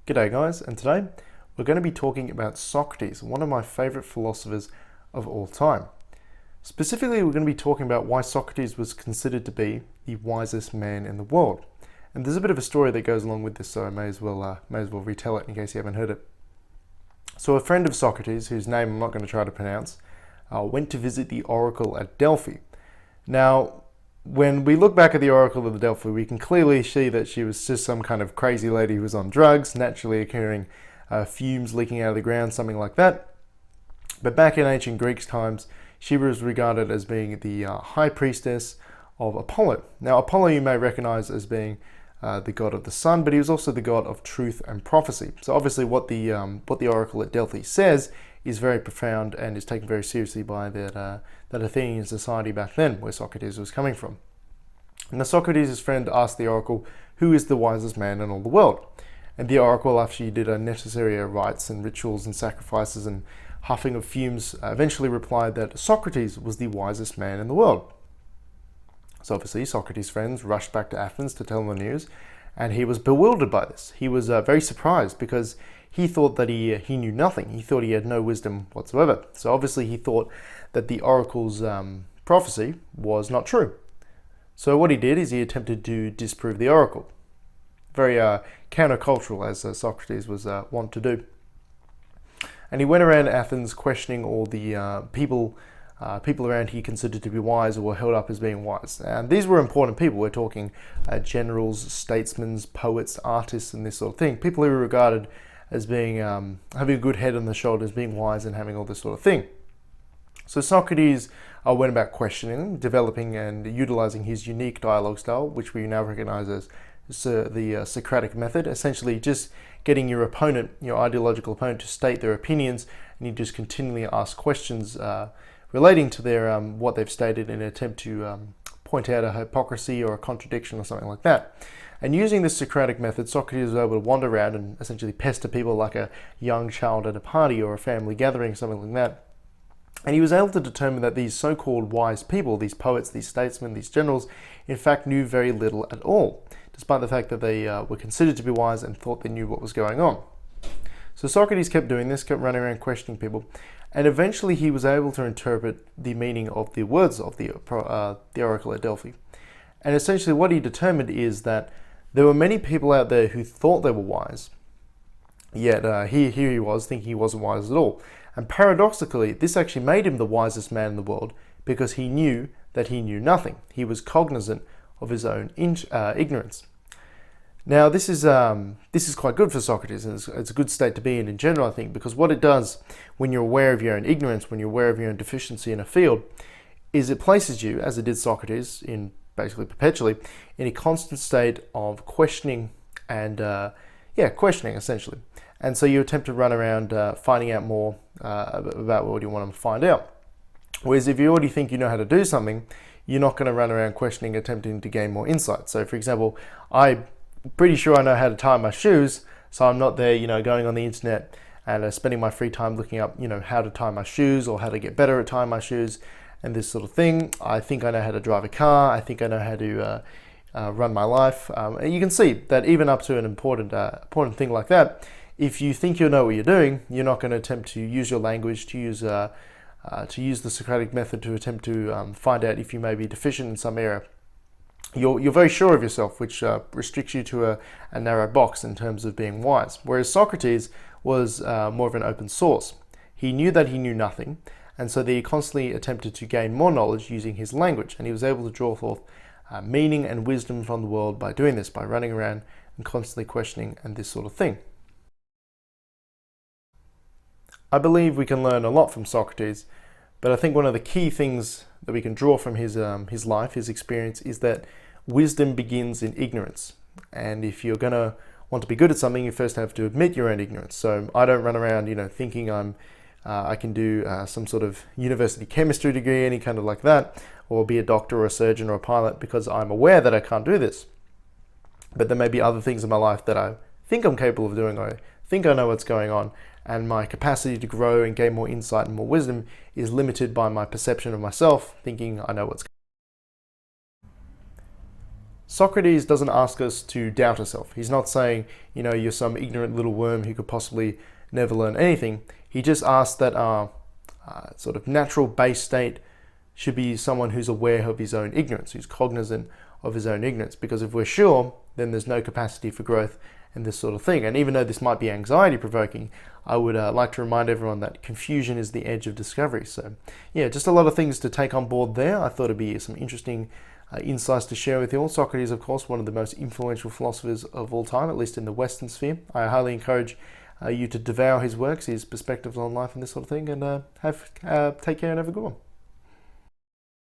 G'day guys, and today we're going to be talking about Socrates, one of my favorite philosophers of all time. Specifically, we're going to be talking about why Socrates was considered to be the wisest man in the world. And there's a bit of a story that goes along with this, so I may as well retell it in case you haven't heard it. So a friend of Socrates, whose name I'm not going to try to pronounce, went to visit the oracle at Delphi. Now, when we look back at the oracle of the Delphi, we can clearly see that she was just some kind of crazy lady who was on drugs, naturally occurring fumes leaking out of the ground, something like that. But back in ancient Greek times, she was regarded as being the high priestess of Apollo. Now, Apollo you may recognize as being the god of the sun, but he was also the god of truth and prophecy. So obviously what the oracle at Delphi says is very profound and is taken very seriously by that Athenian society back then, where Socrates was coming from. Now Socrates' friend asked the oracle, who is the wisest man in all the world? And the oracle, after she did necessary rites and rituals and sacrifices and huffing of fumes, eventually replied that Socrates was the wisest man in the world. So obviously Socrates' friends rushed back to Athens to tell him the news, and he was bewildered by this. He was very surprised because he thought that he knew nothing. He thought he had no wisdom whatsoever. So obviously he thought that the oracle's prophecy was not true. So what he did is he attempted to disprove the oracle. Very countercultural, as Socrates was wont to do. And he went around Athens questioning all the people around he considered to be wise or were held up as being wise. And these were important people. We're talking generals, statesmen, poets, artists, and this sort of thing. People who were regarded as being having a good head on the shoulders, being wise and having all this sort of thing. So Socrates went about questioning, developing and utilizing his unique dialogue style, which we now recognize as the Socratic method, essentially just getting your opponent, your ideological opponent, to state their opinions, and you just continually ask questions relating to their what they've stated in an attempt to point out a hypocrisy or a contradiction or something like that. And using this Socratic method, Socrates was able to wander around and essentially pester people like a young child at a party or a family gathering, something like that. And he was able to determine that these so-called wise people, these poets, these statesmen, these generals, in fact knew very little at all, despite the fact that they were considered to be wise and thought they knew what was going on. So Socrates kept doing this, kept running around questioning people, and eventually he was able to interpret the meaning of the words of the oracle at Delphi. And essentially what he determined is that there were many people out there who thought they were wise, yet here he was thinking he wasn't wise at all. And paradoxically, this actually made him the wisest man in the world because he knew that he knew nothing. He was cognizant of his own ignorance. Now, this is quite good for Socrates, and it's a good state to be in general, I think, because what it does when you're aware of your own ignorance, when you're aware of your own deficiency in a field, is it places you, as it did Socrates, in basically perpetually, in a constant state of questioning and, questioning essentially. And so you attempt to run around finding out more about what you want to find out. Whereas if you already think you know how to do something, you're not going to run around questioning, attempting to gain more insight. So for example, I'm pretty sure I know how to tie my shoes, so I'm not there, going on the internet and spending my free time looking up, how to tie my shoes or how to get better at tying my shoes and this sort of thing. I think I know how to drive a car. I think I know how to run my life. And you can see that even up to an important thing like that, if you think you know what you're doing, you're not going to attempt to use your language, to use the Socratic method to attempt to find out if you may be deficient in some area. You're very sure of yourself, which restricts you to a narrow box in terms of being wise. Whereas Socrates was more of an open source. He knew that he knew nothing, and so he constantly attempted to gain more knowledge using his language, and he was able to draw forth meaning and wisdom from the world by doing this, by running around and constantly questioning and this sort of thing. I believe we can learn a lot from Socrates, but I think one of the key things that we can draw from his life, his experience, is that wisdom begins in ignorance. And if you're going to want to be good at something, you first have to admit your own ignorance. So I don't run around, thinking I can do some sort of university chemistry degree, any kind of like that, or be a doctor or a surgeon or a pilot because I'm aware that I can't do this. But there may be other things in my life that I think I'm capable of doing, or I think I know what's going on, and my capacity to grow and gain more insight and more wisdom is limited by my perception of myself, thinking I know what's going on. Socrates doesn't ask us to doubt ourselves. He's not saying, you're some ignorant little worm who could possibly never learn anything. He just asks that our sort of natural base state should be someone who's aware of his own ignorance, who's cognizant of his own ignorance. Because if we're sure, then there's no capacity for growth and this sort of thing. And even though this might be anxiety provoking, I would like to remind everyone that confusion is the edge of discovery. So yeah, just a lot of things to take on board there. I thought it'd be some interesting insights to share with you all. Socrates, of course, one of the most influential philosophers of all time, at least in the Western sphere. I highly encourage you to devour his works, his perspectives on life and this sort of thing, and take care and have a good one.